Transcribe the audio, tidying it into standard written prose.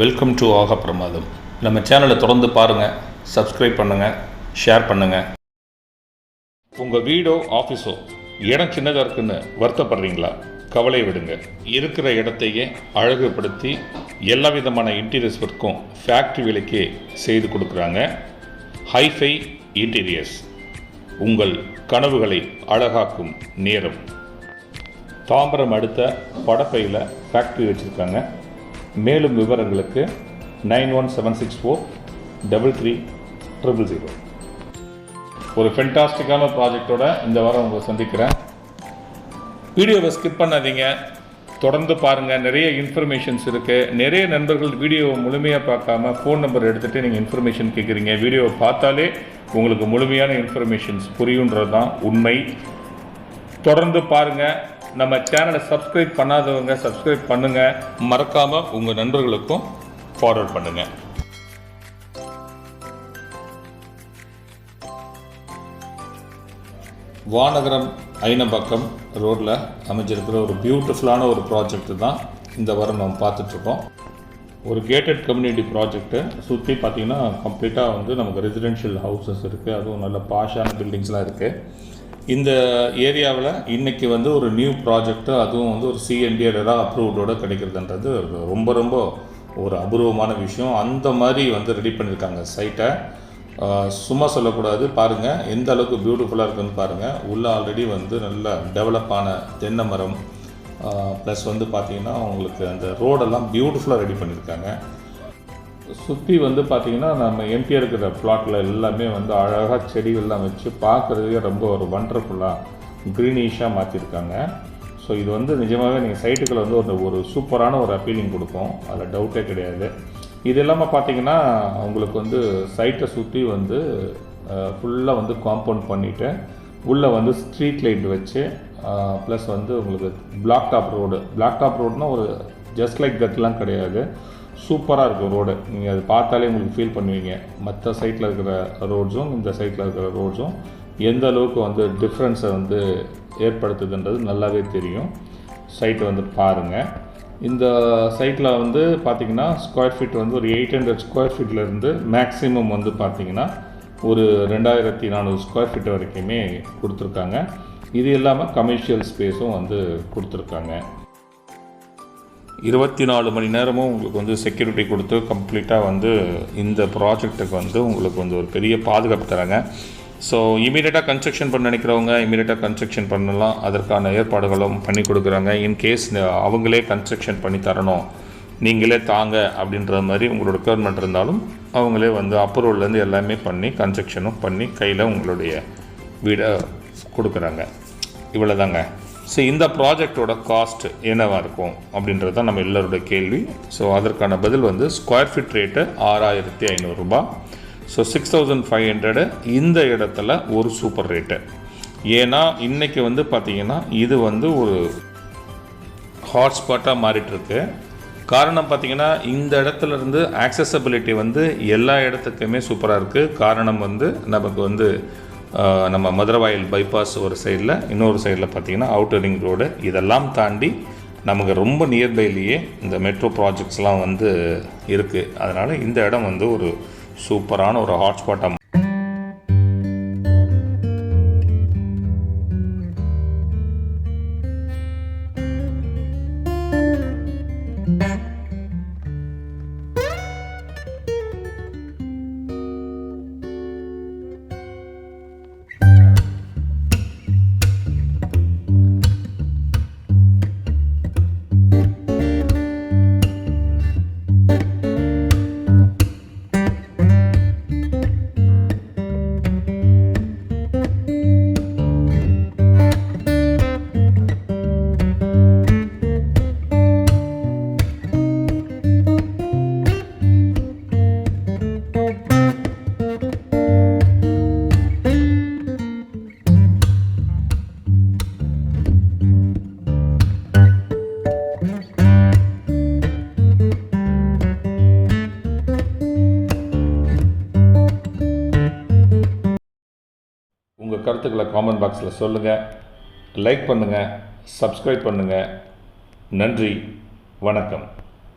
Welcome to ஆக பிரமாதம். நம்ம சேனலை தொடர்ந்து பாருங்கள், சப்ஸ்கிரைப் பண்ணுங்கள், ஷேர் பண்ணுங்கள். உங்கள் வீடோ ஆஃபீஸோ இடம் சின்னதாக இருக்குன்னு வருத்தப்படுறீங்களா? கவலை விடுங்க. இருக்கிற இடத்தையே அழகுபடுத்தி எல்லா விதமான இன்டீரியர்ஸ் ஒர்க்கும் ஃபேக்ட்ரி விலைக்கே செய்து கொடுக்குறாங்க. ஹைஃபை இன்டீரியர்ஸ் உங்கள் கனவுகளை அழகாக்கும் நேரம். தாம்பரம் அடுத்த படப்பையில் ஃபேக்ட்ரி வச்சுருக்காங்க. மேலும் விவரங்களுக்கு 9176433000. ஒரு ஃபென்டாஸ்டிக்கான ப்ராஜெக்டோட இந்த வாரம் உங்களை சந்திக்கிறேன். வீடியோவை ஸ்கிப் பண்ணாதீங்க, தொடர்ந்து பாருங்கள். நிறைய இன்ஃபர்மேஷன்ஸ் இருக்குது. நிறைய நண்பர்கள் வீடியோவை முழுமையாக பார்க்காம ஃபோன் நம்பர் எடுத்துகிட்டு நீங்கள் இன்ஃபர்மேஷன் கேட்குறீங்க. வீடியோவை பார்த்தாலே உங்களுக்கு முழுமையான இன்ஃபர்மேஷன்ஸ் புரியுன்றது தான் உண்மை. தொடர்ந்து பாருங்கள். நம்ம சேனலை சப்ஸ்கிரைப் பண்ணாதவங்க சப்ஸ்கிரைப் பண்ணுங்கள். மறக்காமல் உங்கள் நண்பர்களுக்கும் ஃபார்வர்ட் பண்ணுங்கள். வானகரம் ஐனம்பாக்கம் ரோட்டில் அமைஞ்சிருக்கிற ஒரு பியூட்டிஃபுல்லான ஒரு ப்ராஜெக்ட் தான் இந்த வாரம் நம்ம பார்த்துட்ருக்கோம். ஒரு கேட்டட் கம்யூனிட்டி ப்ராஜெக்ட்டு. சுற்றி பார்த்திங்கன்னா கம்ப்ளீட்டாக நமக்கு ரெசிடென்ஷியல் ஹவுசஸ் இருக்குது. அதுவும் நல்ல பாஷான பில்டிங்ஸ்லாம் இருக்குது. இந்த ஏரியாவில் இன்றைக்கி ஒரு நியூ ப்ராஜெக்ட்டு, அதுவும் ஒரு சிஎன்டிஆர் அப்ரூவ்டோடு கிடைக்கிறதுன்றது ரொம்ப ரொம்ப ஒரு அபூர்வமான விஷயம். அந்த மாதிரி ரெடி பண்ணியிருக்காங்க சைட்டை. சும்மா சொல்லக்கூடாது, பாருங்கள் எந்த அளவுக்கு பியூட்டிஃபுல்லாக இருக்குதுன்னு பாருங்கள். உள்ளே ஆல்ரெடி நல்ல டெவலப்பான தென்னை மரம் ப்ளஸ் பார்த்திங்கன்னா உங்களுக்கு அந்த ரோடெல்லாம் பியூட்டிஃபுல்லாக ரெடி பண்ணியிருக்காங்க. சுற்றி பார்த்திங்கன்னா நம்ம எம்டியாக இருக்கிற பிளாட்டில் எல்லாமே அழகாக செடிகள்லாம் வச்சு பார்க்குறதுக்கே ரொம்ப ஒரு வண்டர்ஃபுல்லாக க்ரீனிஷாக மாற்றிருக்காங்க. ஸோ இது நிஜமாகவே நீங்கள் சைட்டுக்களை ஒரு சூப்பரான ஒரு அப்பீலிங் கொடுக்கும், அதில் டவுட்டே கிடையாது. இது இல்லாமல் பார்த்திங்கன்னா உங்களுக்கு சைட்டை சுற்றி ஃபுல்லாக காம்பவுண்ட் பண்ணிவிட்டு உள்ளே ஸ்ட்ரீட் லைட் வச்சு ப்ளஸ் உங்களுக்கு பிளாக் டாப் ரோடுனால் ஒரு ஜஸ்ட் லைக் தட்லாம் கிடையாது. சூப்பராக இருக்கும் ரோடு. நீங்கள் அது பார்த்தாலே உங்களுக்கு ஃபீல் பண்ணுவீங்க. மற்ற சைட்டில் இருக்கிற ரோட்ஸும் இந்த சைட்டில் இருக்கிற ரோட்ஸும் எந்த அளவுக்கு டிஃப்ரென்ஸை ஏற்படுத்துதுன்றது நல்லாவே தெரியும். சைட்டு பாருங்கள். இந்த சைட்டில் பார்த்திங்கன்னா ஸ்கொயர் ஃபீட் ஒரு 800 ஸ்கொயர் ஃபீட்லேருந்து மேக்ஸிமம் பார்த்திங்கன்னா ஒரு 2400 ஸ்கொயர் ஃபீட் வரைக்குமே கொடுத்துருக்காங்க. இது இல்லாமல் கமர்ஷியல் ஸ்பேஸும் கொடுத்துருக்காங்க. 24 மணி நேரமும் உங்களுக்கு செக்யூரிட்டி கொடுத்து கம்ப்ளீட்டாக இந்த ப்ராஜெக்ட்டுக்கு உங்களுக்கு ஒரு பெரிய பாதுகாப்பு தராங்க. ஸோ இமீடியட்டாக கன்ஸ்ட்ரக்ஷன் பண்ண நினைக்கிறவங்க இமீடியட்டாக கன்ஸ்ட்ரக்ஷன் பண்ணலாம். அதற்கான ஏற்பாடுகளும் பண்ணி கொடுக்குறாங்க. இன்கேஸ் அவங்களே கன்ஸ்ட்ரக்ஷன் பண்ணி தரணும், நீங்களே தாங்க அப்படின்ற மாதிரி உங்களோட ரெக்குயர்மெண்ட் இருந்தாலும் அவங்களே அப்ரூவல்லேருந்து எல்லாமே பண்ணி கன்ஸ்ட்ரக்ஷனும் பண்ணி கையில் உங்களுடைய வீடை கொடுக்குறாங்க. இவ்வளோ தாங்க. ஸோ இந்த ப்ராஜெக்டோட காஸ்ட் என்னவாக இருக்கும் அப்படின்றது தான் நம்ம எல்லோருடைய கேள்வி. ஸோ அதற்கான பதில் ஸ்கொயர் ஃபீட் ரேட்டு 6500 ரூபா. ஸோ 6500 இந்த இடத்துல ஒரு சூப்பர் ரேட்டு. ஏன்னா இன்றைக்கி பார்த்திங்கன்னா இது ஒரு ஹாட்ஸ்பாட்டாக மாறிட்டுருக்கு. காரணம் பார்த்திங்கன்னா இந்த இடத்துலேருந்து ஆக்சசபிலிட்டி எல்லா இடத்துக்குமே சூப்பராக இருக்குது. காரணம் நமக்கு நம்ம மதுரவாயில் பைபாஸ் ஒரு சைடில், இன்னொரு சைடில் பார்த்திங்கன்னா அவுட்டர் ரிங் ரோடு. இதெல்லாம் தாண்டி நமக்கு ரொம்ப நியர்பைலேயே இந்த மெட்ரோ ப்ராஜெக்ட்ஸ்லாம் இருக்குது. அதனால் இந்த இடம் ஒரு சூப்பரான ஒரு ஹாட்ஸ்பாட்டாக. உங்கள் கருத்துக்களை காமெண்ட் பாக்ஸில் சொல்லுங்கள். லைக் பண்ணுங்கள், சப்ஸ்கிரைப் பண்ணுங்கள். நன்றி, வணக்கம்.